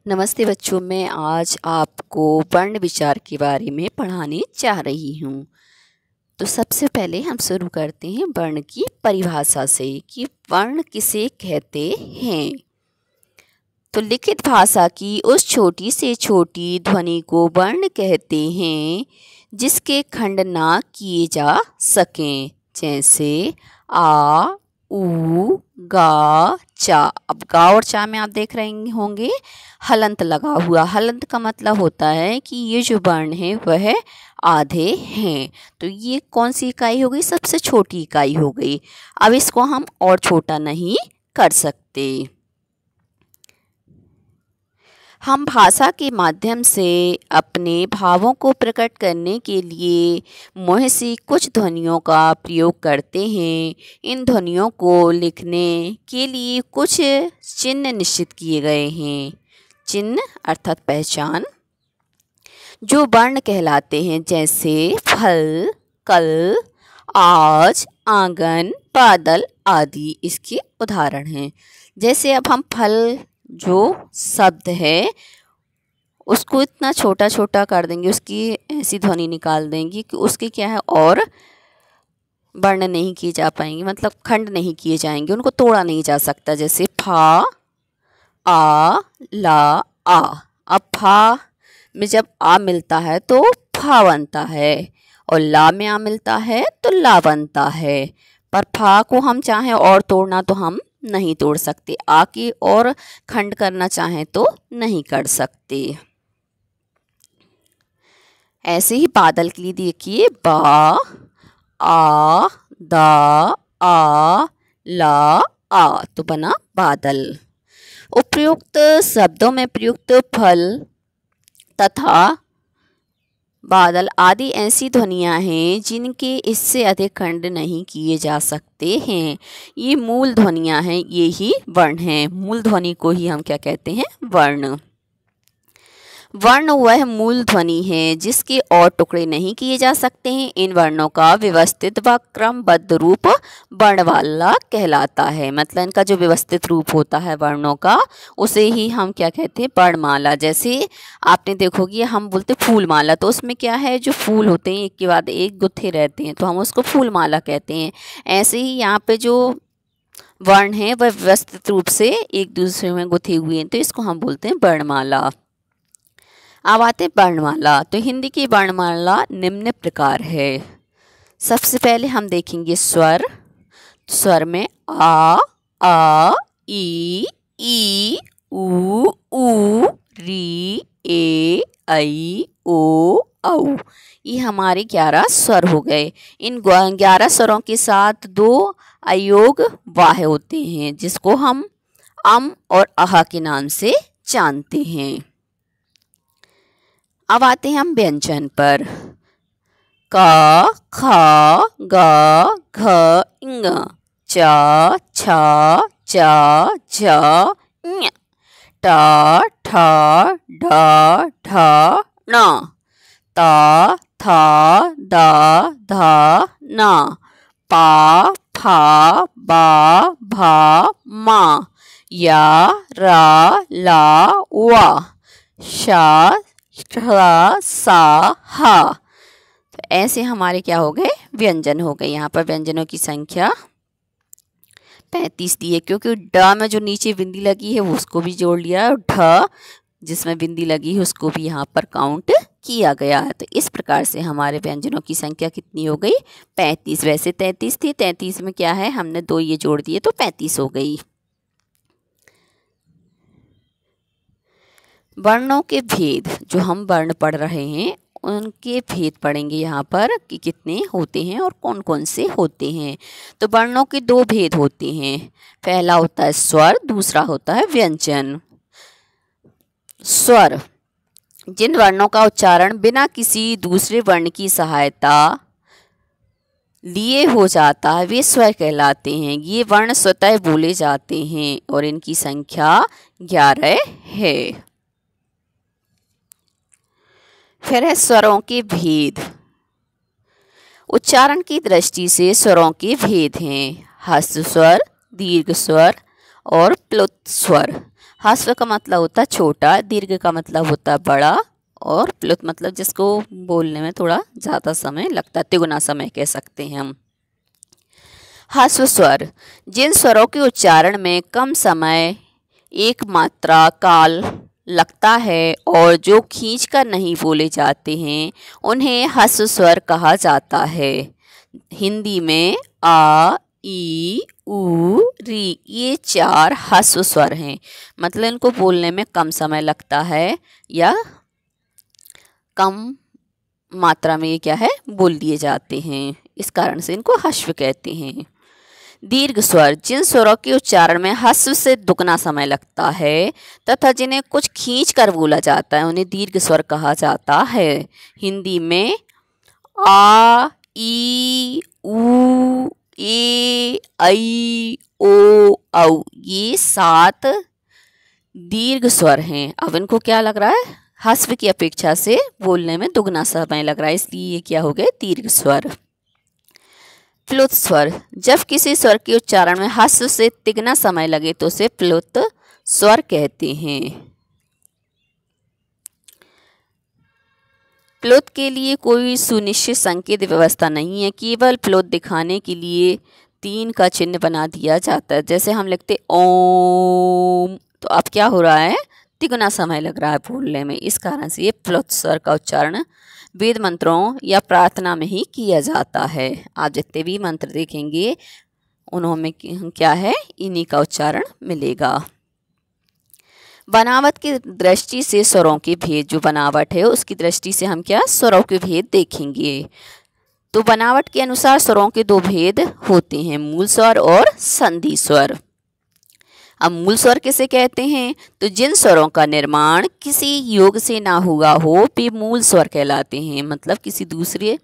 नमस्ते बच्चों, मैं आज आपको वर्ण विचार के बारे में पढ़ाने जा रही हूँ। तो सबसे पहले हम शुरू करते हैं वर्ण की परिभाषा से कि वर्ण किसे कहते हैं। तो लिखित भाषा की उस छोटी से छोटी ध्वनि को वर्ण कहते हैं जिसके खंड ना किए जा सकें, जैसे आ, ऊ, गा, चा। अब गा और चा में आप देख रहे होंगे हलंत लगा हुआ। हलंत का मतलब होता है कि ये जो वर्ण है वह आधे हैं। तो ये कौन सी इकाई हो गई? सबसे छोटी इकाई हो गई। अब इसको हम और छोटा नहीं कर सकते। हम भाषा के माध्यम से अपने भावों को प्रकट करने के लिए मुँह से कुछ ध्वनियों का प्रयोग करते हैं। इन ध्वनियों को लिखने के लिए कुछ चिन्ह निश्चित किए गए हैं। चिन्ह अर्थात पहचान, जो वर्ण कहलाते हैं, जैसे फल, कल, आज, आंगन, बादल आदि इसके उदाहरण हैं। जैसे अब हम फल जो शब्द है उसको इतना छोटा छोटा कर देंगे, उसकी ऐसी ध्वनि निकाल देंगे कि उसके क्या है और वर्ण नहीं किए जा पाएंगे, मतलब खंड नहीं किए जाएंगे, उनको तोड़ा नहीं जा सकता। जैसे फा, आ, ला, आ। अब फा में जब आ मिलता है तो फा बनता है और ला में आ मिलता है तो ला बनता है। पर फा को हम चाहें और तोड़ना तो हम नहीं तोड़ सकते। आ की और खंड करना चाहें तो नहीं कर सकते। ऐसे ही बादल के लिए देखिए, बा, आ, दा, आ, ला, आ, तो बना बादल। उपयुक्त शब्दों में प्रयुक्त फल तथा बादल आदि ऐसी ध्वनियाँ हैं जिनके इससे अधिक खंड नहीं किए जा सकते हैं। ये मूल ध्वनियाँ हैं, ये ही वर्ण हैं। मूल ध्वनि को ही हम क्या कहते हैं? वर्ण। वर्ण वह मूल ध्वनि है जिसके और टुकड़े नहीं किए जा सकते हैं। इन वर्णों का व्यवस्थित व क्रमबद्ध रूप वर्णमाला कहलाता है। मतलब इनका जो व्यवस्थित रूप होता है वर्णों का, उसे ही हम क्या कहते हैं? वर्णमाला। जैसे आपने देखोगे हम बोलते फूलमाला, तो उसमें क्या है, जो फूल होते हैं एक के बाद एक गुत्थे रहते हैं, तो हम उसको फूलमाला कहते हैं। ऐसे ही यहाँ पे जो वर्ण है वह व्यवस्थित रूप से एक दूसरे में गुथे हुए हैं, तो इसको हम बोलते हैं वर्णमाला। अब आते हैं वर्णमाला। तो हिंदी की वर्णमाला निम्न प्रकार है। सबसे पहले हम देखेंगे स्वर। स्वर में आ, ई, ऊ, री, ए, ऐ, ओ, औ। ये हमारे 11 स्वर हो गए। इन 11 स्वरों के साथ 2 अयोग वाह होते हैं जिसको हम अम और अह के नाम से जानते हैं। अब आते हैं हम व्यंजन पर। का, खा, गा, घ, इंग, चा, छा, जा, झ, ञ, टा, ठा, ढा, ढा, ण, ता, था, दा, धा, ना, पा, फा, बा, भा, मा, या, रा, ला, वा, शा, सा, हा। तो ऐसे हमारे क्या हो गए? व्यंजन हो गए। यहाँ पर व्यंजनों की संख्या 35 दी है, क्योंकि ड में जो नीचे बिंदी लगी है वो उसको भी जोड़ लिया और ढ जिसमें बिंदी लगी है उसको भी यहाँ पर काउंट किया गया है। तो इस प्रकार से हमारे व्यंजनों की संख्या कितनी हो गई? 35। वैसे 33 थी, 33 में क्या है, हमने 2 ये जोड़ दिए तो 35 हो गई। वर्णों के भेद, जो हम वर्ण पढ़ रहे हैं उनके भेद पढ़ेंगे यहाँ पर कि कितने होते हैं और कौन कौन से होते हैं। तो वर्णों के 2 भेद होते हैं। पहला होता है स्वर, दूसरा होता है व्यंजन। स्वर, जिन वर्णों का उच्चारण बिना किसी दूसरे वर्ण की सहायता लिए हो जाता है वे स्वर कहलाते हैं। ये वर्ण स्वतः बोले जाते हैं और इनकी संख्या 11 है। फिर है स्वरों के भेद। उच्चारण की दृष्टि से स्वरों के भेद हैं। ह्रस्व स्वर, दीर्घ स्वर और प्लुत स्वर। ह्रस्व का मतलब होता है छोटा, दीर्घ का मतलब होता है बड़ा, और प्लुत मतलब जिसको बोलने में थोड़ा ज़्यादा समय लगता है, तिगुना समय कह सकते हैं हम। ह्रस्व स्वर, जिन स्वरों के उच्चारण में कम समय, एक मात्रा काल लगता है और जो खींचकर नहीं बोले जाते हैं, उन्हें ह्रस्व स्वर कहा जाता है। हिंदी में आ, ई, ऊ, री, ये 4 ह्रस्व स्वर हैं। मतलब इनको बोलने में कम समय लगता है या कम मात्रा में ये क्या है बोल दिए जाते हैं, इस कारण से इनको ह्रस्व कहते हैं। दीर्घ स्वर, जिन स्वरों के उच्चारण में ह्रस्व से दुगना समय लगता है तथा जिन्हें कुछ खींच कर बोला जाता है, उन्हें दीर्घ स्वर कहा जाता है। हिंदी में आ, ई, ऊ, ए, ऐ, ओ, औ, ये 7 दीर्घ स्वर हैं। अब इनको क्या लग रहा है, ह्रस्व की अपेक्षा से बोलने में दुगना समय लग रहा है, इसलिए ये क्या हो गए दीर्घ स्वर। प्लुत स्वर, जब किसी स्वर के उच्चारण में ह्रस्व से तिगना समय लगे तो उसे प्लुत स्वर कहते हैं। प्लुत के लिए कोई सुनिश्चित संकेत व्यवस्था नहीं है, केवल प्लुत दिखाने के लिए 3 का चिन्ह बना दिया जाता है। जैसे हम लिखते ओम, तो अब क्या हो रहा है, तिगुना समय लग रहा है बोलने में, इस कारण से ये प्लुत स्वर का उच्चारण वेद मंत्रों या प्रार्थना में ही किया जाता है। आप जितने भी मंत्र देखेंगे उन्होंने क्या है, इन्हीं का उच्चारण मिलेगा। बनावट की दृष्टि से स्वरों के भेद, जो बनावट है उसकी दृष्टि से हम क्या स्वरों के भेद देखेंगे। तो बनावट के अनुसार स्वरों के 2 भेद होते हैं, मूल स्वर और संधि स्वर। अब मूल स्वर किसे कहते हैं, तो जिन स्वरों का निर्माण किसी योग से ना हुआ हो वे मूल स्वर कहलाते हैं। मतलब किसी दूसरे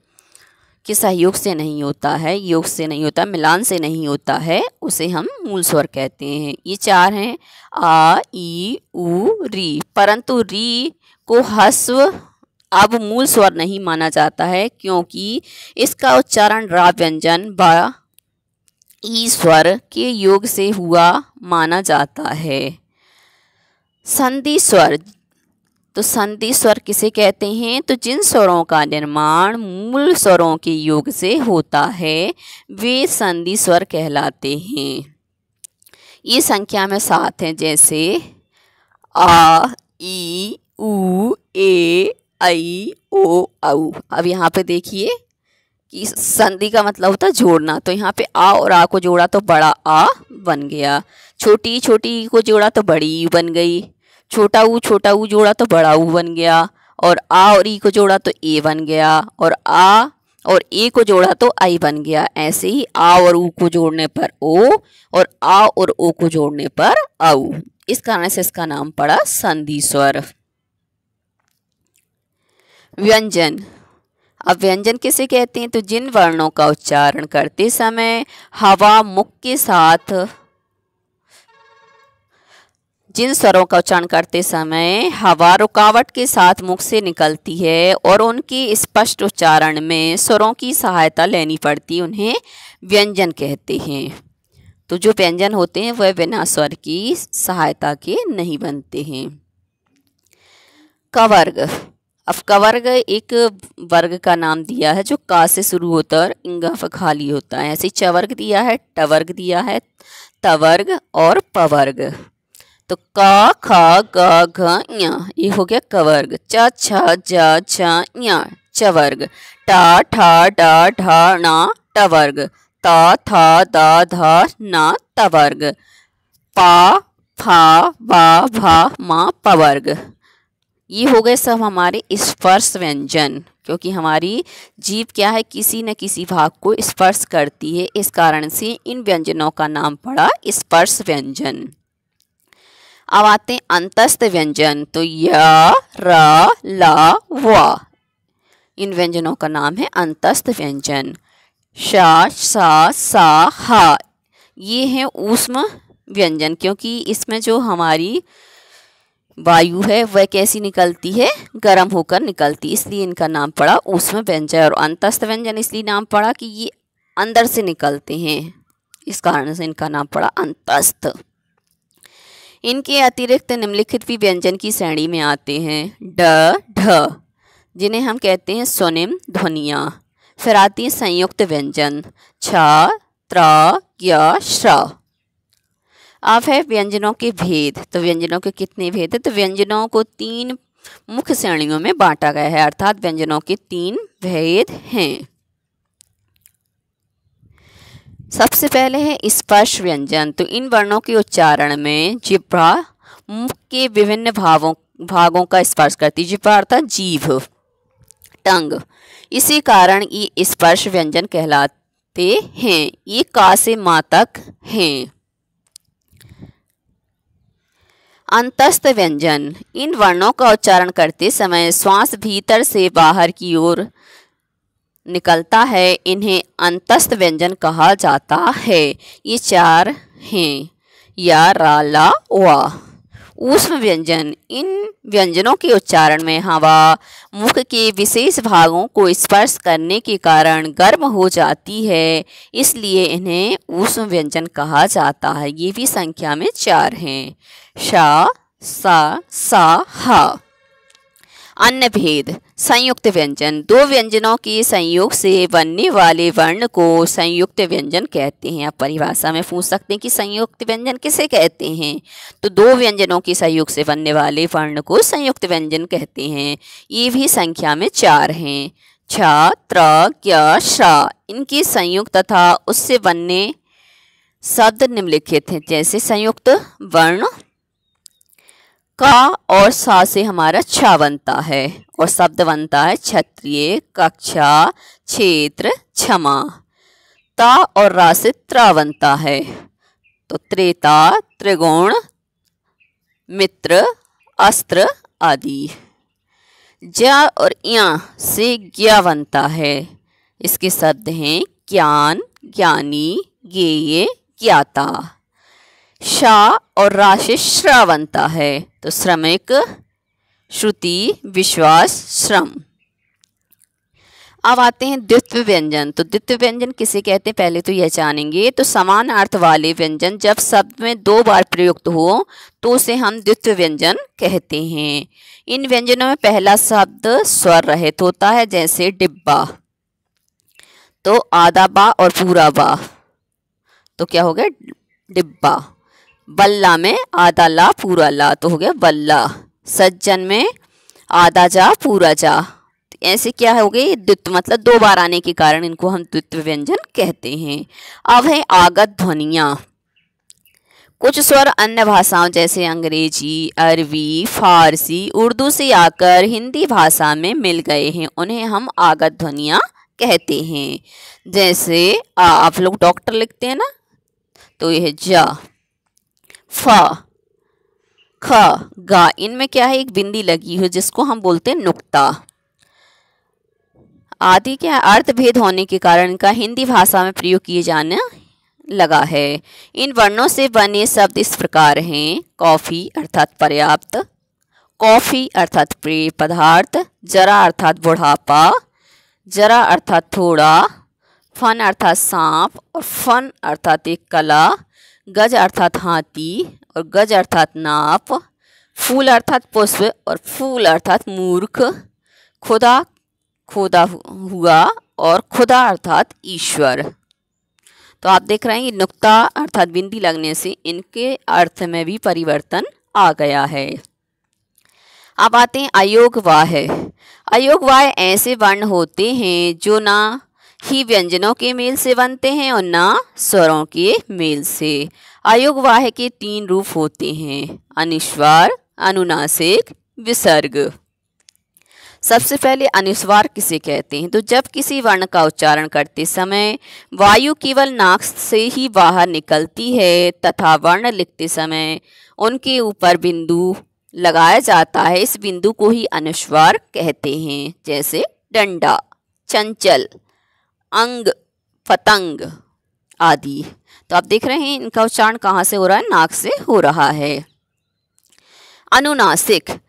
के सहयोग से नहीं होता है, योग से नहीं होता, मिलान से नहीं होता है, उसे हम मूल स्वर कहते हैं। ये 4 हैं, आ, ई, ऊ, री। परंतु री को ह्रस्व अब मूल स्वर नहीं माना जाता है, क्योंकि इसका उच्चारण रा व्यंजन ब ई स्वर के योग से हुआ माना जाता है। संधि स्वर, तो संधि स्वर किसे कहते हैं, तो जिन स्वरों का निर्माण मूल स्वरों के योग से होता है वे संधि स्वर कहलाते हैं। ये संख्या में 7 हैं, जैसे आ, ई, ऊ, ए, ऐ, ओ, औ। अब यहाँ पे देखिए कि संधि का मतलब होता है जोड़ना, तो यहाँ पे आ और आ को जोड़ा तो बड़ा आ बन गया, छोटी छोटी को जोड़ा तो बड़ी ई बन गई, छोटा ऊ जोड़ा तो बड़ा ऊ बन गया, और आ और ई को जोड़ा तो ए बन गया, और आ और ए को जोड़ा तो आई बन गया। ऐसे ही आ और ऊ को जोड़ने पर ओ, और आ और ओ को जोड़ने पर औ। इस कारण से इसका नाम पड़ा संधि स्वर। व्यंजन, अब व्यंजन किसे कहते हैं, तो जिन वर्णों का उच्चारण करते समय हवा मुख के साथ, जिन स्वरों का उच्चारण करते समय हवा रुकावट के साथ मुख से निकलती है और उनके स्पष्ट उच्चारण में स्वरों की सहायता लेनी पड़ती, उन्हें व्यंजन कहते हैं। तो जो व्यंजन होते हैं वह बिना स्वर की सहायता के नहीं बनते हैं। कवर्ग, अब कवर्ग एक वर्ग का नाम दिया है जो का से शुरू होता है और इंगा पर खाली होता है। ऐसे चवर्ग दिया है, टवर्ग दिया है, तवर्ग और पवर्ग। तो का, खा, ग, घ, ञ, ये हो गया कवर्ग। च, छ, ज, छ, ञ, चवर्ग। टा, ठा, डा, ढा, णा, टवर्ग। ता, था, दा, धा, ना, तवर्ग। पा, फा, बा, भा, मा, पवर्ग। ये हो गए सब हमारे स्पर्श व्यंजन, क्योंकि हमारी जीभ क्या है, किसी न किसी भाग को स्पर्श करती है, इस कारण से इन व्यंजनों का नाम पड़ा स्पर्श व्यंजन। अब आते हैं अंतस्थ व्यंजन, तो या, रा, ला, वा, इन व्यंजनों का नाम है अंतस्थ व्यंजन। शा, सा, सा, हा, ये हैं ऊष्म व्यंजन, क्योंकि इसमें जो हमारी वायु है वह कैसी निकलती है, गर्म होकर निकलती, इसलिए इनका नाम पड़ा ऊष्म व्यंजन। और अंतस्थ व्यंजन इसलिए नाम पड़ा कि ये अंदर से निकलते हैं, इस कारण से इनका नाम पड़ा अंतस्थ। इनके अतिरिक्त निम्नलिखित भी व्यंजन की श्रेणी में आते हैं ड ढ, जिन्हें हम कहते हैं स्वनिम ध्वनियाँ। फिर आती है संयुक्त व्यंजन छ त्र य श्र। अब है व्यंजनों के भेद। तो व्यंजनों के कितने भेद है? तो व्यंजनों को 3 मुख्य श्रेणियों में बांटा गया है, अर्थात व्यंजनों के 3 भेद हैं। सबसे पहले है स्पर्श व्यंजन। तो इन वर्णों के उच्चारण में जिह्वा मुख के विभिन्न भागों का स्पर्श करती है। जिह्वा अर्थात जीभ, टंग। इसी कारण ये स्पर्श व्यंजन कहलाते हैं। ये का से मा तक हैं। अंतस्थ व्यंजन। इन वर्णों का उच्चारण करते समय श्वास भीतर से बाहर की ओर निकलता है। इन्हें अंतस्थ व्यंजन कहा जाता है। ये 4 हैं या रा ला वा। ऊष्म व्यंजन। इन व्यंजनों के उच्चारण में हवा मुख के विशेष भागों को स्पर्श करने के कारण गर्म हो जाती है, इसलिए इन्हें ऊष्म व्यंजन कहा जाता है। ये भी संख्या में 4 हैं। शा सा सा हा। अन्य भेद। संयुक्त व्यंजन। 2 व्यंजनों के संयोग से बनने वाले वर्ण को संयुक्त व्यंजन कहते हैं। आप परिभाषा में पूछ सकते हैं कि संयुक्त व्यंजन किसे कहते हैं? तो 2 व्यंजनों के संयोग से बनने वाले वर्ण को संयुक्त व्यंजन कहते हैं। ये भी संख्या में 4 हैं। छ त्र य श्र। इनके संयुक्त तथा उससे बनने शब्द निम्नलिखित हैं। जैसे संयुक्त वर्ण का और सा से हमारा छ बनता है और शब्द बनता है क्षत्रिय, कक्षा, क्षेत्र, क्षमा। ता और रा से त्र बनता है तो त्रेता, त्रिगुण, मित्र, अस्त्र आदि। ज और या से ज्ञा बनता है। इसके शब्द हैं ज्ञान, ज्ञानी, ज्ञेय, ज्ञाता। शा और रा से श्र बनता है तो श्रमिक, श्रुति, विश्वास, श्रम। अब आते हैं द्वित्व व्यंजन। तो द्वित्व व्यंजन किसे कहते हैं पहले तो यह जानेंगे। तो समान अर्थ वाले व्यंजन जब शब्द में 2 बार प्रयुक्त हो तो उसे हम द्वित्व व्यंजन कहते हैं। इन व्यंजनों में पहला शब्द स्वर रहित होता है, जैसे डिब्बा। तो आधा बा और पूरा बा तो क्या हो गया? डिब्बा। बल्ला में आधा ला पूरा ला तो हो गया बल्ला। सज्जन में आधा जा पूरा जा। तो ऐसे क्या हो गई? द्वित्व मतलब 2 बार आने के कारण इनको हम द्वित्व व्यंजन कहते हैं। अब है आगत ध्वनियाँ। कुछ स्वर अन्य भाषाओं जैसे अंग्रेजी, अरबी, फारसी, उर्दू से आकर हिंदी भाषा में मिल गए हैं, उन्हें हम आगत ध्वनियाँ कहते हैं। जैसे आप लोग डॉक्टर लिखते हैं ना, तो यह जा, फा, ख, गा। इनमें क्या है? एक बिंदी लगी हुई जिसको हम बोलते हैं नुक्ता। आदि के अर्थ भेद होने के कारण इनका हिंदी भाषा में प्रयोग किए जाने लगा है। इन वर्णों से बने शब्द इस प्रकार हैं। कॉफ़ी अर्थात पर्याप्त, कॉफ़ी अर्थात पेय पदार्थ, जरा अर्थात बुढ़ापा, जरा अर्थात थोड़ा, फन अर्थात सांप और फन अर्थात एक कला, गज अर्थात हाथी और गज अर्थात नाप, फूल अर्थात पुष्प और फूल अर्थात मूर्ख, खुदा खोदा हुआ और खुदा अर्थात ईश्वर। तो आप देख रहे हैं कि नुक्ता अर्थात बिंदी लगने से इनके अर्थ में भी परिवर्तन आ गया है। अब आते हैं अयोगवाह। अयोगवाह ऐसे वर्ण होते हैं जो ना ही व्यंजनों के मेल से बनते हैं और ना स्वरों के मेल से। अयोगवाह के 3 रूप होते हैं, अनुस्वार, अनुनासिक, विसर्ग। सबसे पहले अनुस्वार किसे कहते हैं? तो जब किसी वर्ण का उच्चारण करते समय वायु केवल नाक से ही बाहर निकलती है तथा वर्ण लिखते समय उनके ऊपर बिंदु लगाया जाता है, इस बिंदु को ही अनुस्वार कहते हैं। जैसे डंडा, चंचल, अंग, पतंग आदि। तो आप देख रहे हैं इनका उच्चारण कहाँ से हो रहा है? नाक से हो रहा है। अनुनासिक।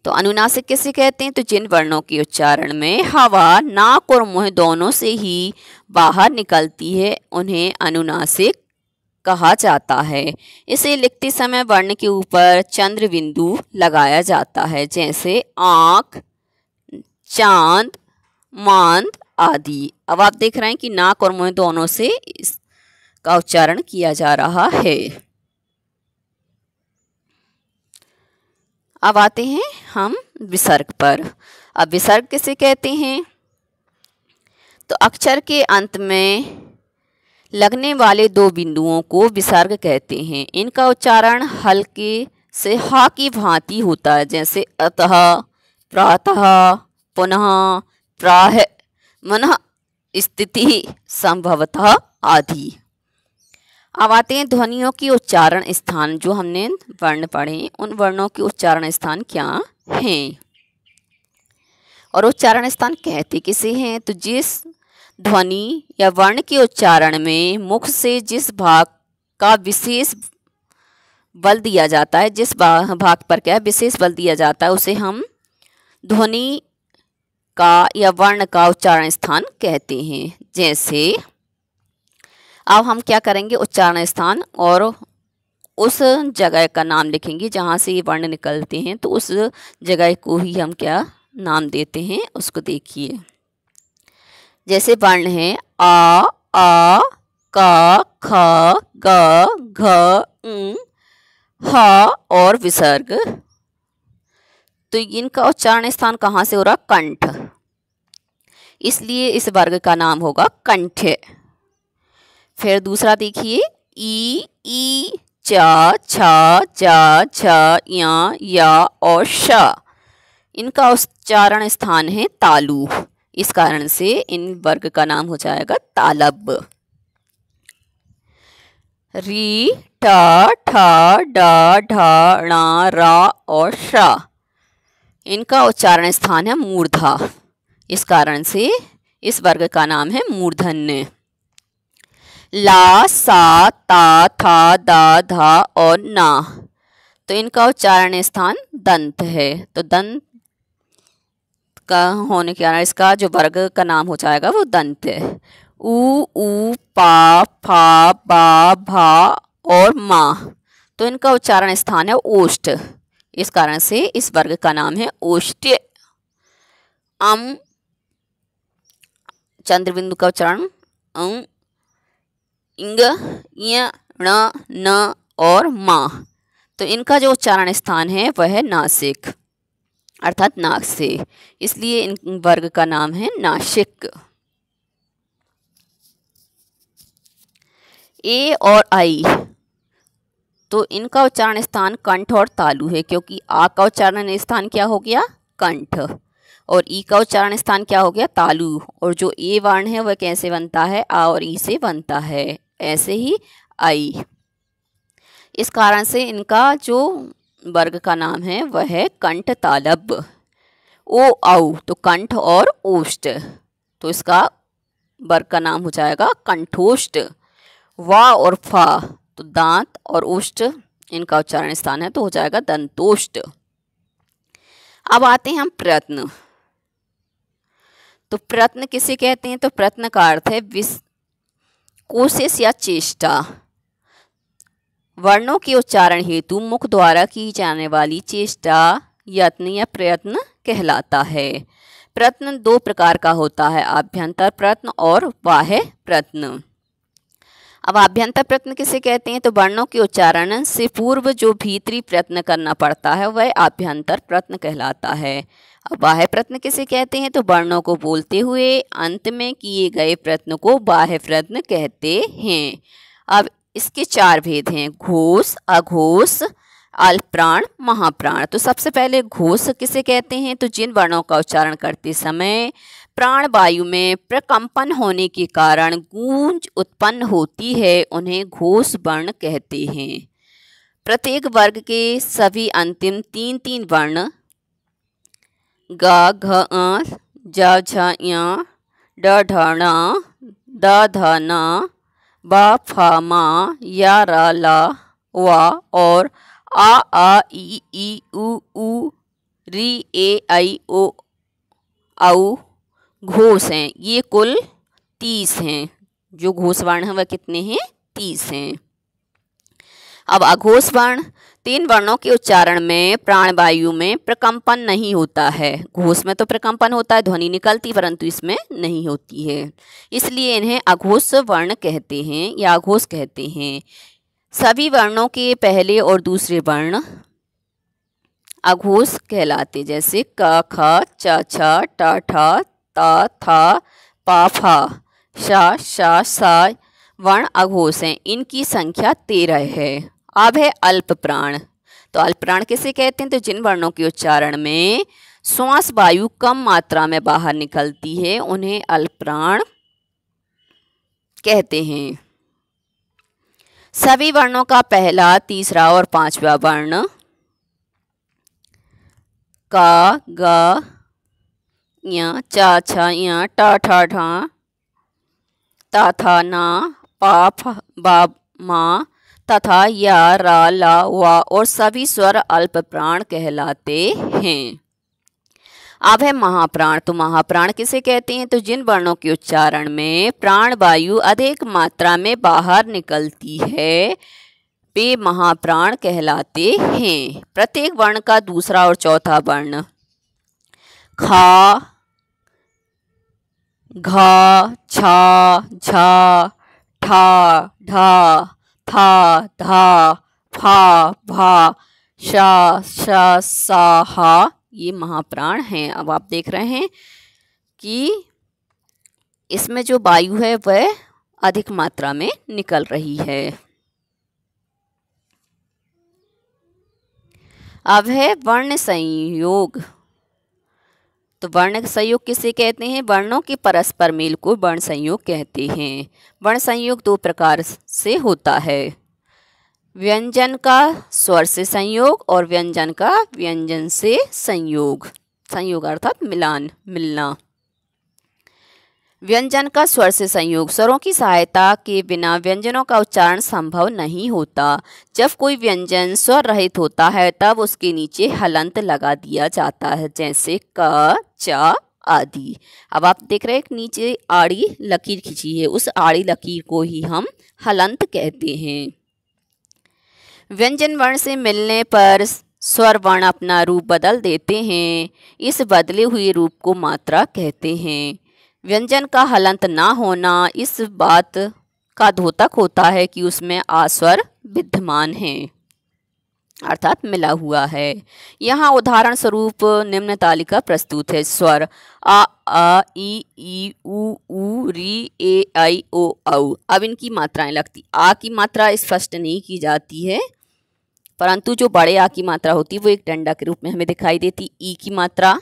तो अनुनासिक किसे कहते हैं? तो जिन वर्णों के उच्चारण में हवा नाक और मुंह दोनों से ही बाहर निकलती है उन्हें अनुनासिक कहा जाता है। इसे लिखते समय वर्ण के ऊपर चंद्र बिंदु लगाया जाता है, जैसे आँख, चांद, मांद आदि। अब आप देख रहे हैं कि नाक और मुंह दोनों से इसका उच्चारण किया जा रहा है। अब आते हैं हम विसर्ग पर। अब विसर्ग किसे कहते हैं? तो अक्षर के अंत में लगने वाले दो बिंदुओं को विसर्ग कहते हैं। इनका उच्चारण हल्के से हा की भांति होता है, जैसे अतः, प्रातः, पुनः, प्राह, मनः, स्थिति, संभवतः आदि। अब आते हैं ध्वनियों की उच्चारण स्थान। जो हमने वर्ण पढ़े उन वर्णों के उच्चारण स्थान क्या हैं और उच्चारण स्थान कहते किसे हैं? तो जिस ध्वनि या वर्ण के उच्चारण में मुख से जिस भाग का विशेष बल दिया जाता है, जिस भाग पर क्या विशेष बल दिया जाता है, उसे हम ध्वनि का या वर्ण का उच्चारण स्थान कहते हैं। जैसे अब हम क्या करेंगे, उच्चारण स्थान और उस जगह का नाम लिखेंगे जहाँ से ये वर्ण निकलते हैं, तो उस जगह को ही हम क्या नाम देते हैं उसको देखिए। जैसे वर्ण है आ, का, ख, ग, घ, ह और विसर्ग। तो इनका उच्चारण स्थान कहाँ से हो रहा? कंठ। इसलिए इस वर्ग का नाम होगा कंठ। फिर दूसरा देखिए ई, चा, छा, जा, झ, या और श। इनका उच्चारण स्थान है तालु। इस कारण से इन वर्ग का नाम हो जाएगा तालब। री, ठ, ठ, ड, ढ, ण, र और श। इनका उच्चारण स्थान है मूर्धा। इस कारण से इस वर्ग का नाम है मूर्धन्य। ला, सा, ता, था, दा, धा और ना। तो इनका उच्चारण स्थान दंत है। तो दंत का होने के कारण इसका जो वर्ग का नाम हो जाएगा वो दंत है। ऊ, पा, फा, बा, भा और मा। तो इनका उच्चारण स्थान है ओष्ठ। इस कारण से इस वर्ग का नाम है ओष्ठ्य। चंद्र बिंदु का उच्चारण इंग, य, ण, न और मा। तो इनका जो उच्चारण स्थान है वह है नासिक, अर्थात नाक से। इसलिए इन वर्ग का नाम है नासिक। ए और आई, तो इनका उच्चारण स्थान कंठ और तालु है, क्योंकि आ का उच्चारण स्थान क्या हो गया? कंठ। और ई का उच्चारण स्थान क्या हो गया? तालु। और जो ए वर्ण है वह कैसे बनता है? आ और ई से बनता है। ऐसे ही आई। इस कारण से इनका जो वर्ग का नाम है वह है कंठ तालब। ओ, औ, तो कंठ और ओष्ठ, तो इसका वर्ग का नाम हो जाएगा कंठोष्ठ। वा और फा, तो दांत और ओष्ठ इनका उच्चारण स्थान है, तो हो जाएगा दंतोष्ठ। अब आते हैं हम प्रयत्न। तो प्रयत्न किसे कहते हैं? तो प्रयत्न का अर्थ है कोशिश या चेष्टा। वर्णों के उच्चारण हेतु मुख द्वारा की जाने वाली चेष्टा यत्न या प्रयत्न कहलाता है। प्रयत्न दो प्रकार का होता है, आभ्यंतर प्रयत्न और बाह्य प्रयत्न। अब आभ्यंतर प्रयत्न किसे कहते हैं? तो वर्णों के उच्चारण से पूर्व जो भीतरी प्रयत्न करना पड़ता है वह आभ्यंतर प्रयत्न कहलाता है। अब बाह्य प्रयत्न किसे कहते हैं? तो वर्णों को बोलते हुए अंत में किए गए प्रयत्न को बाह्य प्रयत्न कहते हैं। अब इसके चार भेद हैं, घोष, अघोष, अल्पप्राण, महाप्राण। तो सबसे पहले घोष किसे कहते हैं? तो जिन वर्णों का उच्चारण करते समय प्राण वायु में प्रकंपन होने के कारण गूंज उत्पन्न होती है उन्हें घोष वर्ण कहते हैं। प्रत्येक वर्ग के सभी अंतिम तीन तीन वर्ण ग, घ, ज, झ, ञ, ड, ढ, ण, द, ध, न, ब, फ, म, या, र, ल, व और आ, ई, उ, री, ए, ऐ, ओ, औ घोष हैं। ये कुल 30 हैं। जो घोष वर्ण हैं वह कितने हैं? 30 हैं। अब अघोष वर्ण, 3 वर्णों के उच्चारण में प्राणवायु में प्रकंपन नहीं होता है। घोष में तो प्रकंपन होता है, ध्वनि निकलती, परंतु इसमें नहीं होती है, इसलिए इन्हें अघोष वर्ण कहते हैं या अघोष कहते हैं। सभी वर्णों के पहले और दूसरे वर्ण अघोष कहलाते, जैसे क ख च छ ट ठ त थ प फ श श स वर्ण अघोष हैं। इनकी संख्या 13 है। अब है अल्प प्राण। तो अल्प प्राण किसे कहते हैं? तो जिन वर्णों के उच्चारण में श्वास वायु कम मात्रा में बाहर निकलती है उन्हें अल्प प्राण कहते हैं। सभी वर्णों का पहला, तीसरा और पांचवा वर्ण क ग य च छ य ट ठ ढ त थ न प फ ब म तथा या रा ला वा और सभी स्वर अल्प प्राण कहलाते हैं। अब है महाप्राण। तो महाप्राण किसे कहते हैं? तो जिन वर्णों के उच्चारण में प्राण वायु अधिक मात्रा में बाहर निकलती है वे महाप्राण कहलाते हैं। प्रत्येक वर्ण का दूसरा और चौथा वर्ण खा, घ, छ, झ, ठ, ढ, थ, ध, फ, भ, श, श, स, ह ये महाप्राण हैं। अब आप देख रहे हैं कि इसमें जो वायु है वह अधिक मात्रा में निकल रही है। अब है वर्ण संयोग। तो वर्ण संयोग किसे कहते हैं? वर्णों के परस्पर मेल को वर्ण संयोग कहते हैं। वर्ण संयोग 2 प्रकार से होता है, व्यंजन का स्वर से संयोग और व्यंजन का व्यंजन से संयोग। संयोग अर्थात मिलान, मिलना। व्यंजन का स्वर से संयोग, स्वरों की सहायता के बिना व्यंजनों का उच्चारण संभव नहीं होता। जब कोई व्यंजन स्वर रहित होता है तब उसके नीचे हलंत लगा दिया जाता है, जैसे क, च आदि। अब आप देख रहे हैं नीचे आड़ी लकीर खींची है, उस आड़ी लकीर को ही हम हलंत कहते हैं। व्यंजन वर्ण से मिलने पर स्वर वर्ण अपना रूप बदल देते हैं। इस बदले हुए रूप को मात्रा कहते हैं। व्यंजन का हलंत ना होना इस बात का द्योतक होता है कि उसमें आस्वर विद्यमान है, अर्थात मिला हुआ है। यहाँ उदाहरण स्वरूप निम्न तालिका प्रस्तुत है। स्वर आ ई उ री ए आई ओ औ। अब इनकी मात्राएं लगती। आ की मात्रा स्पष्ट नहीं की जाती है, परंतु जो बड़े आ की मात्रा होती है वो एक डंडा के रूप में हमें दिखाई देती। ई की मात्रा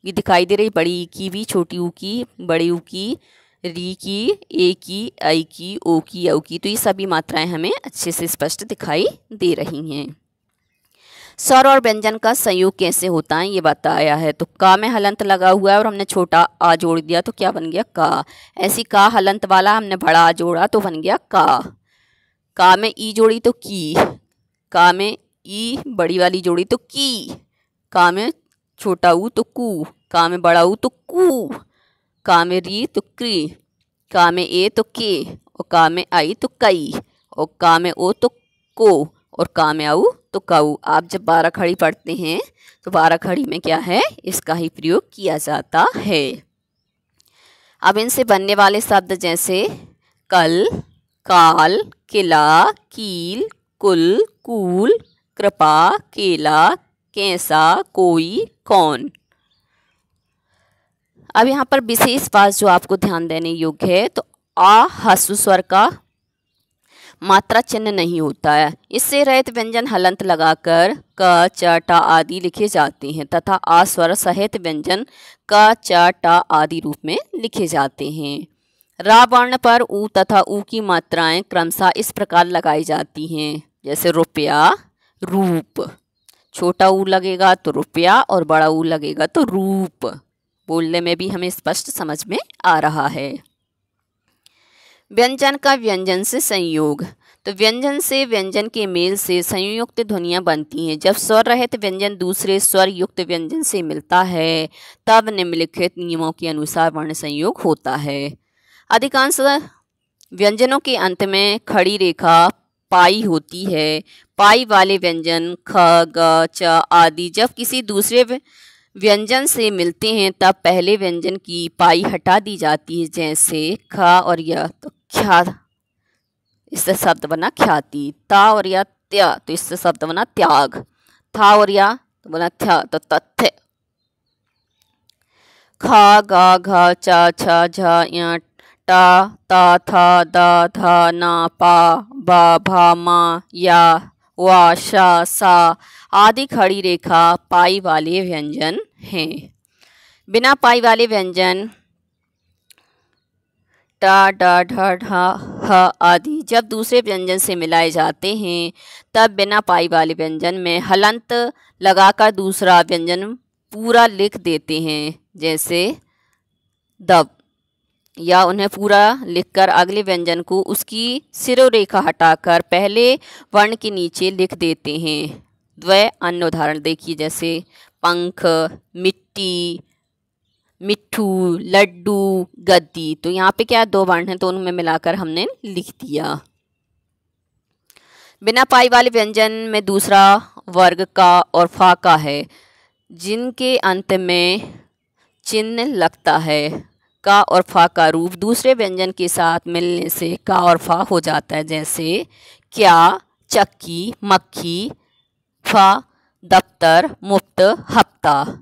ये दिखाई दे रही, बड़ी ई की भी, छोटी ऊ की, बड़ी ऊ की, री की, ए की, आई की, ओ की, औ की। तो ये सभी मात्राएं हमें अच्छे से स्पष्ट दिखाई दे रही हैं। स्वर और व्यंजन का संयोग कैसे होता है ये बताया है। तो का में हलंत लगा हुआ है और हमने छोटा आ जोड़ दिया तो क्या बन गया? का। ऐसी का हलंत वाला हमने बड़ा आ जोड़ा तो बन गया का। का में ई जोड़ी तो की, का में ई बड़ी वाली जोड़ी तो की, का में छोटा ऊ तो कू, का में बड़ा ऊ तो कू, का में री तो क्री, का में ए तो के, और का में आई तो कई, और का में ओ तो को, और का में आऊ तो काऊ। आप जब 12 खड़ी पढ़ते हैं तो 12 खड़ी में क्या है? इसका ही प्रयोग किया जाता है। अब इनसे बनने वाले शब्द जैसे कल, काल, किला, कील, कुल, कूल, कृपा, केला, कैसा, कोई, कौन। अब यहाँ पर विशेष बात जो आपको ध्यान देने योग्य है, तो आ ह्रस्व स्वर का मात्रा चिन्ह नहीं होता है। इससे रहित व्यंजन हलंत लगाकर क, च, ट आदि लिखे जाते हैं तथा आ स्वर सहित व्यंजन क, च, ट आदि रूप में लिखे जाते हैं। रा वर्ण पर ऊ तथा ऊ की मात्राएं क्रमशः इस प्रकार लगाई जाती हैं, जैसे रुपया, रूप। छोटा ऊ लगेगा तो रुपया और बड़ा ऊ लगेगा तो रूप। बोलने में भी हमें स्पष्ट समझ में आ रहा है। व्यंजन का व्यंजन से संयोग। तो व्यंजन से व्यंजन के मेल से संयुक्त ध्वनियाँ बनती हैं। जब स्वर रहित व्यंजन दूसरे स्वर युक्त व्यंजन से मिलता है तब निम्नलिखित नियमों के अनुसार वर्ण संयोग होता है। अधिकांश व्यंजनों के अंत में खड़ी रेखा पाई होती है। पाई वाले व्यंजन ख, ग, च आदि जब किसी दूसरे व्यंजन से मिलते हैं तब पहले व्यंजन की पाई हटा दी जाती है, जैसे ख और य तो ख्या, इससे शब्द बना ख्याति। ता और या त्या तो इससे शब्द बना त्याग। था और या तो बना थ्या तो तथ्य। खा, गा, घा, चा, छा, झा, या, टा, ता, था, दा, धा, ना, पा, बा, भा, मा, या, वा, शा, सा आदि खड़ी रेखा पाई वाले व्यंजन हैं। बिना पाई वाले व्यंजन टा, डा, ढा, ढा, ह आदि जब दूसरे व्यंजन से मिलाए जाते हैं तब बिना पाई वाले व्यंजन में हलंत लगाकर दूसरा व्यंजन पूरा लिख देते हैं, जैसे दब, या उन्हें पूरा लिखकर अगले व्यंजन को उसकी सिरोरेखा हटाकर पहले वर्ण के नीचे लिख देते हैं। द्वय अन्य उदाहरण देखिए, जैसे पंख, मिट्टी, मिट्ठू, लड्डू, गद्दी। तो यहाँ पे क्या दो वर्ण हैं तो उनमें मिलाकर हमने लिख दिया। बिना पाई वाले व्यंजन में दूसरा वर्ग का और फा का है, जिनके अंत में चिन्ह लगता है। का और फा का रूप दूसरे व्यंजन के साथ मिलने से का और फा हो जाता है, जैसे क्या, चक्की, मक्खी, फा, दफ्तर, मुफ्त, हफ्ता।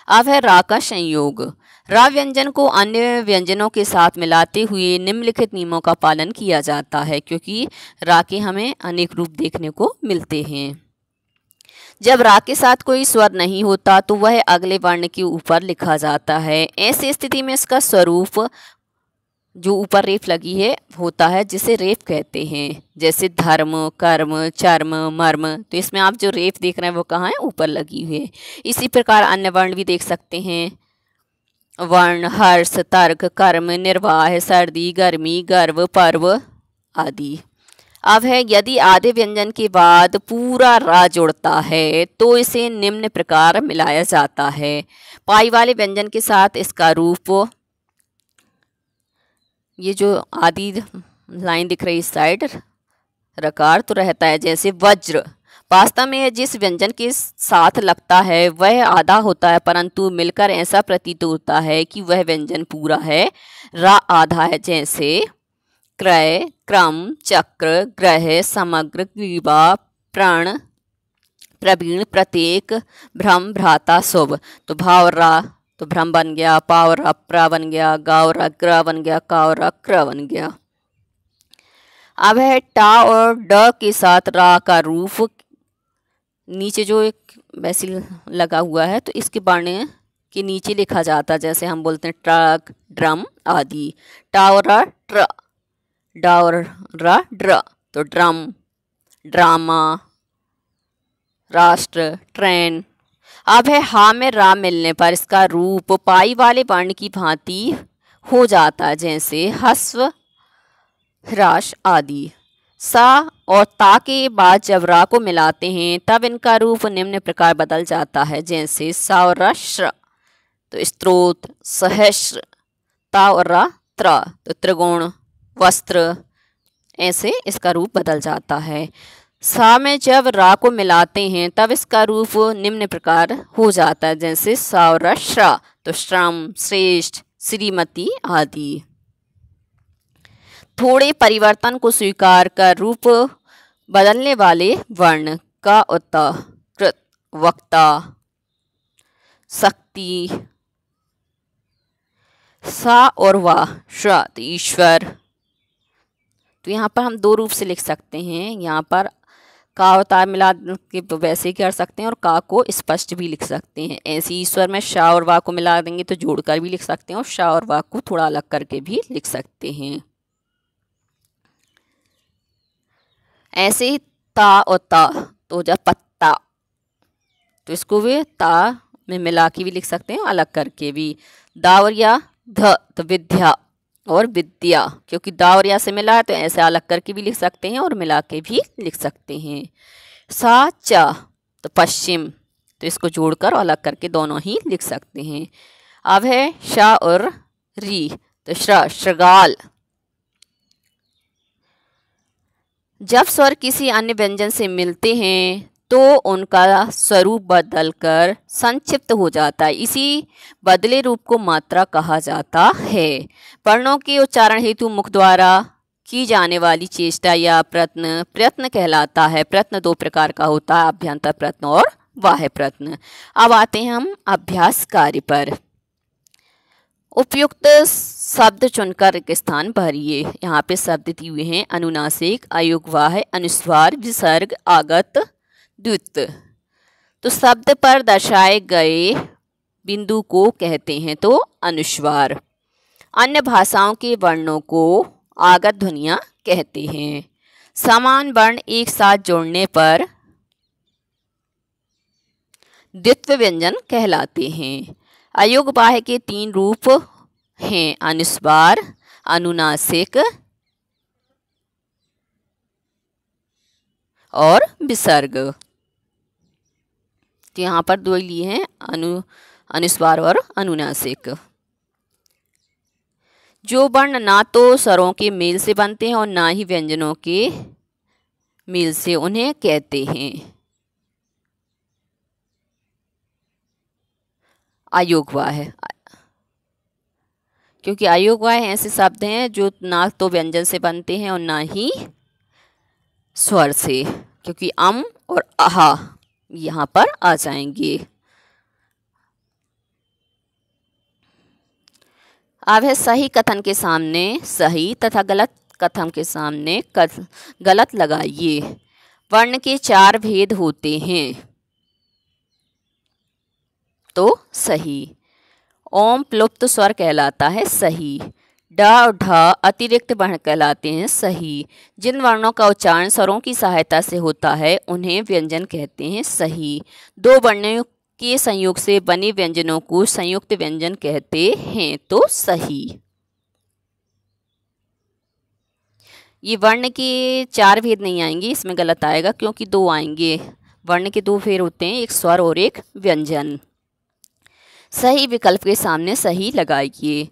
अब है रा का संयोग। रा व्यंजन को अन्य व्यंजनों के साथ मिलाते हुए निम्नलिखित नियमों का पालन किया जाता है, क्योंकि रा के हमें अनेक रूप देखने को मिलते हैं। जब रा के साथ कोई स्वर नहीं होता तो वह अगले वर्ण के ऊपर लिखा जाता है। ऐसी स्थिति में इसका स्वरूप जो ऊपर रेफ लगी है होता है, जिसे रेफ कहते हैं, जैसे धर्म, कर्म, चर्म, मर्म। तो इसमें आप जो रेफ देख रहे हैं वो कहाँ है, ऊपर लगी हुई है। इसी प्रकार अन्य वर्ण भी देख सकते हैं, वर्ण, हर्ष, तर्क, कर्म, निर्वाह, सर्दी, गर्मी, गर्व, पर्व आदि। अब है यदि आधे व्यंजन के बाद पूरा रा जुड़ता है तो इसे निम्न प्रकार मिलाया जाता है। पाई वाले व्यंजन के साथ इसका रूप, ये जो आधी लाइन दिख रही इस साइड रकार तो रहता है, जैसे वज्र। वास्तव में जिस व्यंजन के साथ लगता है वह आधा होता है, परंतु मिलकर ऐसा प्रतीत होता है कि वह व्यंजन पूरा है। रा आधा है, जैसे क्रय, क्रम, चक्र, ग्रह, समग्र, ग्रीवा, प्रण, प्रवीण, प्रत्येक, भ्रम, भ्राता, शुभ। तो भाव रा तो भ्रम बन गया, पाव रा प्रा बन गया, गाव रा ग्र बन गया, काव रा क्र बन गया। अब है टा और ड के साथ रा का रूप नीचे जो एक वैसे लगा हुआ है तो इसके वर्ण के नीचे लिखा जाता, जैसे हम बोलते हैं ट्रक, ड्रम आदि। टा और रा ट्र, डा और रा ड्र तो ड्रम, ड्रामा, राष्ट्र, ट्रेन। अब है हा में रा मिलने पर इसका रूप पाई वाले वर्ण की भांति हो जाता है, जैसे हस्व, ह्रास आदि। सा और ता के बाद जब रा को मिलाते हैं तब इनका रूप निम्न प्रकार बदल जाता है, जैसे सा और रा श्र तो स्त्रोत, सहस्र, ता और रा त्र तो त्रिगुण, वस्त्र। ऐसे इसका रूप बदल जाता है। सा में जब रा को मिलाते हैं तब इसका रूप निम्न प्रकार हो जाता है, जैसे सा और रा श्रा तो श्रम, श्रेष्ठ, श्रीमती आदि। थोड़े परिवर्तन को स्वीकार कर रूप बदलने वाले वर्ण का उत, कृत, वक्ता, शक्ति। सा और वा श्रा तो ईश्वर। तो यहाँ पर हम दो रूप से लिख सकते हैं, यहाँ पर का और ता मिला के तो वैसे ही कर सकते हैं और का को स्पष्ट भी लिख सकते हैं। ऐसे ईश्वर में शा और वा को मिला देंगे तो जोड़कर भी लिख सकते हैं और शा और वा को थोड़ा अलग करके भी लिख सकते हैं। ऐसे ही ता और ता तो जब पत्ता तो इसको भी ता में मिला के भी लिख सकते हैं, अलग करके भी। दा और या ध तो विद्या और विद्या, क्योंकि दा और या से मिला है तो ऐसे अलग करके भी लिख सकते हैं और मिला के भी लिख सकते हैं। सा चा तो पश्चिम, तो इसको जोड़कर अलग करके दोनों ही लिख सकते हैं। अब है शा और री तो श्रा, श्रृगाल। जब स्वर किसी अन्य व्यंजन से मिलते हैं तो उनका स्वरूप बदलकर संक्षिप्त हो जाता है। इसी बदले रूप को मात्रा कहा जाता है। वर्णों के उच्चारण हेतु मुख द्वारा की जाने वाली चेष्टा या प्रयत्न प्रयत्न कहलाता है। प्रयत्न दो प्रकार का होता है, अभ्यंतर प्रयत्न और बाह्य प्रयत्न। अब आते हैं हम अभ्यास कार्य पर। उपयुक्त शब्द चुनकर एक स्थान भरिए। यहाँ पे शब्द दिए हुए हैं अनुनासिक, अयोगवाह्य, अनुस्वार, विसर्ग, आगत, द्वित। तो शब्द पर दर्शाए गए बिंदु को कहते हैं तो अनुस्वार। अन्य भाषाओं के वर्णों को आगत ध्वनियाँ कहते हैं। समान वर्ण एक साथ जोड़ने पर द्वित्व व्यंजन कहलाते हैं। अयोगवाह्य के 3 रूप हैं, अनुस्वार, अनुनासिक और विसर्ग। तो यहाँ पर 2 लिए हैं, अनुस्वार और अनुनासिक। जो वर्ण ना तो स्वरों के मेल से बनते हैं और ना ही व्यंजनों के मेल से, उन्हें कहते हैं अयोगवाह्य। क्योंकि अयोगवाह्य ऐसे शब्द हैं जो ना तो व्यंजन से बनते हैं और ना ही स्वर से, क्योंकि अम और आहा यहाँ पर आ जाएंगे। अब है सही कथन के सामने सही तथा गलत कथन के सामने गलत लगाइए। वर्ण के 4 भेद होते हैं तो सही। ओम प्लुप्त स्वर कहलाता है सही। ड और ढ अतिरिक्त वर्ण कहलाते हैं सही। जिन वर्णों का उच्चारण स्वरों की सहायता से होता है उन्हें व्यंजन कहते हैं सही। 2 वर्णों के संयोग से बने व्यंजनों को संयुक्त व्यंजन कहते हैं तो सही। ये वर्ण के 4 भेद नहीं आएंगे, इसमें गलत आएगा क्योंकि 2 आएंगे। वर्ण के 2 भेद होते हैं, एक स्वर और एक व्यंजन। सही विकल्प के सामने सही लगाइए।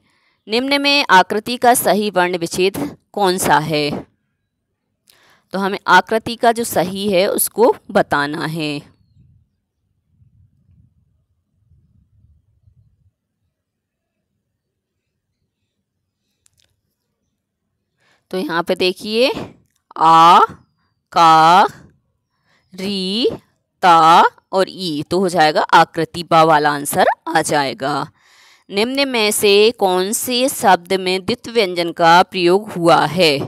निम्न में आकृति का सही वर्ण विच्छेद कौन सा है? तो हमें आकृति का जो सही है उसको बताना है। तो यहाँ पे देखिए आ, का, री, ता और ई, तो हो जाएगा आकृति बा वाला आंसर आ जाएगा। निम्न में से कौन से शब्द में द्वित्व व्यंजन का प्रयोग हुआ है?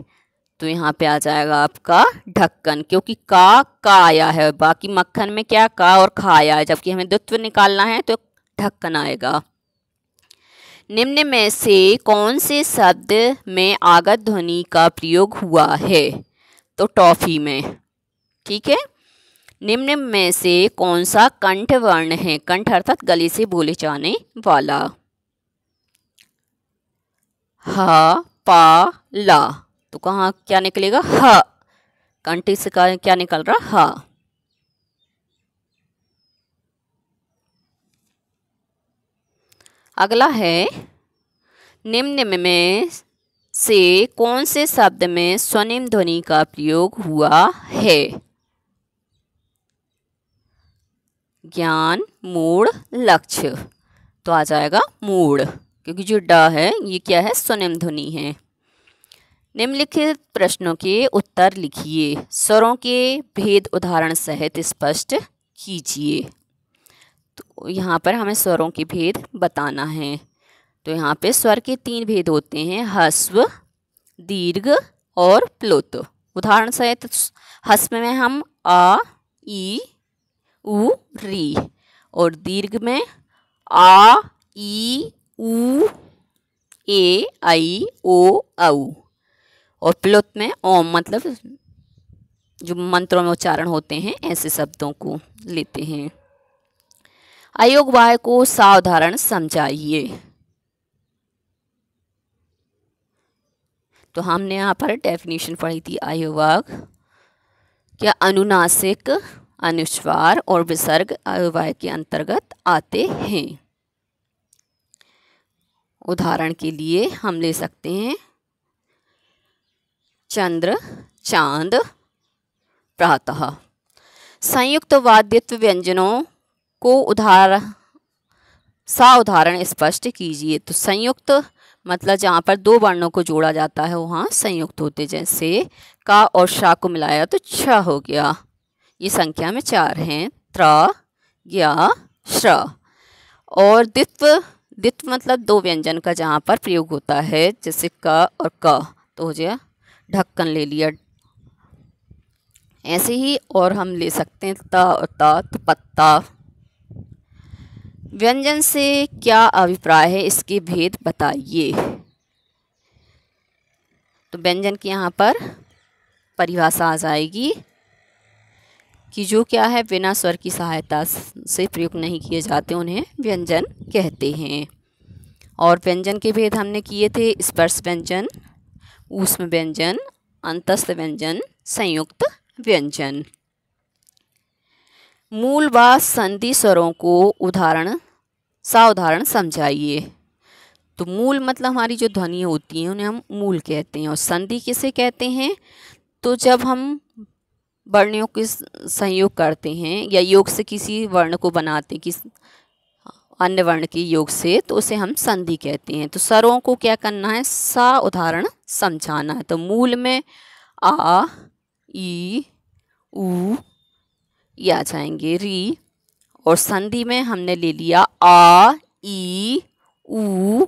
तो यहाँ पे आ जाएगा आपका ढक्कन, क्योंकि का आया है, बाकी मक्खन में क्या का और खा आया है, जबकि हमें द्वित्व निकालना है तो ढक्कन आएगा। निम्न में से कौन से शब्द में आगत ध्वनि का प्रयोग हुआ है? तो टॉफी में। ठीक है। निम्न में से कौन सा कंठ वर्ण है? कंठ अर्थात गले से बोले जाने वाला। हा, पा, ला, तो कहाँ क्या निकलेगा? ह। कंठ से क्या निकल रहा? हा। अगला है निम्न में से कौन से शब्द में स्वनिम ध्वनि का प्रयोग हुआ है? ज्ञान, मूढ़, लक्ष्य, तो आ जाएगा मूढ़, क्योंकि जो ड है ये क्या है? स्वनिम ध्वनि है। निम्नलिखित प्रश्नों के उत्तर लिखिए। स्वरों के भेद उदाहरण सहित स्पष्ट कीजिए। तो यहाँ पर हमें स्वरों के भेद बताना है। तो यहाँ पे स्वर के 3 भेद होते हैं, ह्रस्व, दीर्घ और प्लुत। उदाहरण सहित ह्रस्व में हम आ, ई, उ, री, और दीर्घ में आ, ई, उ, ए, आई, ओ, औ, और प्लुत में ओम, मतलब जो मंत्रों में उच्चारण होते हैं ऐसे शब्दों को लेते हैं। अयोगवाह्य को सावधारण समझाइए। तो हमने यहाँ पर डेफिनेशन पढ़ी थी अयोगवाह्य क्या अनुनासिक, अनुस्वार और विसर्ग अयोगवाह्य के अंतर्गत आते हैं। उदाहरण के लिए हम ले सकते हैं चंद्र, चांद, प्रातः। संयुक्त वाद्यत्व व्यंजनों को उदाहरण स्पष्ट कीजिए। तो संयुक्त मतलब जहाँ पर दो वर्णों को जोड़ा जाता है वहाँ संयुक्त होते, जैसे का और शा को मिलाया तो छ हो गया। ये संख्या में 4 हैं, त्र, ज्ञ, श्र। और द्वित्व मतलब दो व्यंजन का जहाँ पर प्रयोग होता है, जैसे क और क, तो हो जाए ढक्कन ले लिया। ऐसे ही और हम ले सकते हैं त और ता, तो पत्ता। व्यंजन से क्या अभिप्राय है, इसके भेद बताइए। तो व्यंजन की यहाँ पर परिभाषा आ जाएगी कि जो क्या है बिना स्वर की सहायता से प्रयोग नहीं किए जाते उन्हें व्यंजन कहते हैं। और व्यंजन के भेद हमने किए थे स्पर्श व्यंजन, ऊष्म व्यंजन, अंतस्थ व्यंजन, संयुक्त व्यंजन। मूल व संधि स्वरों को साउदाहरण समझाइए। तो मूल मतलब हमारी जो ध्वनि होती हैं उन्हें हम मूल कहते हैं। और संधि किसे कहते हैं, तो जब हम वर्णों के संयोग करते हैं या योग से किसी वर्ण को बनाते किस अन्य वर्ण के योग से, तो उसे हम संधि कहते हैं। तो स्वरों को क्या करना है, सा उदाहरण समझाना है। तो मूल में आ, ई, ऊ ये आ जाएंगे, री। और संधि में हमने ले लिया आ, ई, ऊ,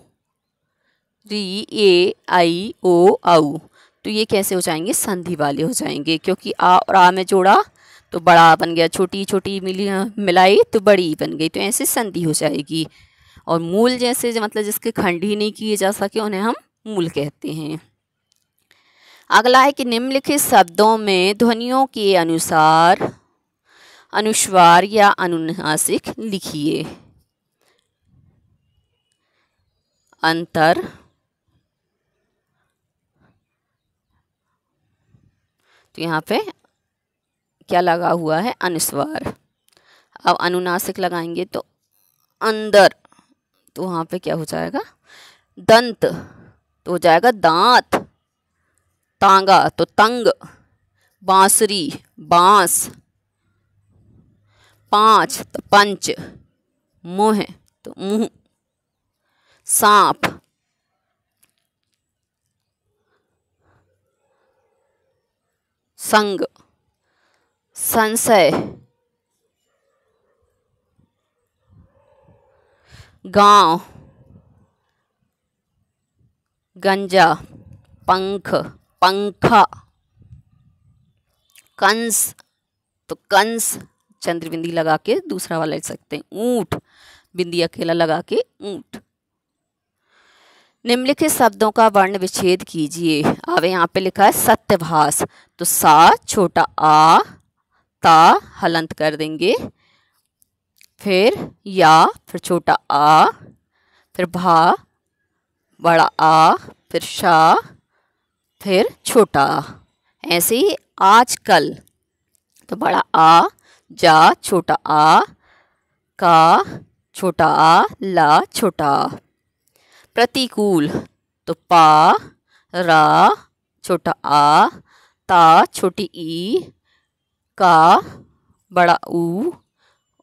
री, ए, आई, ओ, औ। तो ये कैसे हो जाएंगे, संधि वाले हो जाएंगे, क्योंकि आ और आ में जोड़ा तो बड़ा बन गया, छोटी छोटी मिलाई तो बड़ी बन गई, तो ऐसे संधि हो जाएगी। और मूल जैसे मतलब जिसके खंड ही नहीं किए जा सके उन्हें हम मूल कहते हैं। अगला है कि निम्नलिखित शब्दों में ध्वनियों के अनुसार अनुस्वार या अनुनासिक लिखिए। अंतर, तो यहाँ पे क्या लगा हुआ है, अनुस्वार। अब अनुनासिक लगाएंगे तो अंदर, तो वहाँ पे क्या हो जाएगा, दंत तो हो जाएगा दांत, तांगा तो तंग, बांसुरी बांस, पांच तो पंच, मुँह तो मुँह, सांप, संग, संशय, गांव, गंजा, पंख, पंखा, कंस तो कंस चंद्र बिंदी लगा के दूसरा वाला लिख सकते हैं, ऊंट बिंदी अकेला लगा के ऊंट। निम्नलिखित शब्दों का वर्ण विच्छेद कीजिए। अब यहाँ पे लिखा है सत्यभास, तो सा छोटा आ, ता हलंत कर देंगे, फिर या, फिर छोटा आ, फिर भा बड़ा आ, फिर शा, फिर छोटा आ। ऐसे ही आजकल तो बड़ा आ, जा छोटा आ, का छोटा आ, ला छोटा आ। प्रतिकूल तो पा, रा छोटा आ, ता छोटी ई, का बड़ा ऊ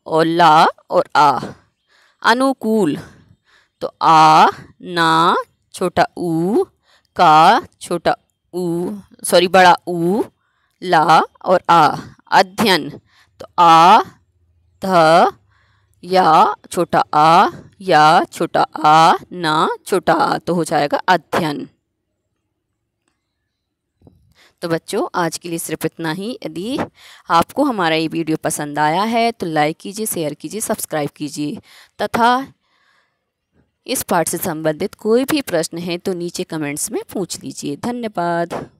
और ला और आ। अनुकूल तो आ, ना छोटा ऊ, का छोटा ऊ बड़ा ऊ, ला और आ। अध्ययन तो आ, ध, या छोटा आ, या छोटा आ, ना छोटा आ, तो हो जाएगा अध्ययन। तो बच्चों आज के लिए सिर्फ इतना ही। यदि आपको हमारा ये वीडियो पसंद आया है तो लाइक कीजिए, शेयर कीजिए, सब्सक्राइब कीजिए तथा इस पाठ से संबंधित कोई भी प्रश्न है तो नीचे कमेंट्स में पूछ लीजिए। धन्यवाद।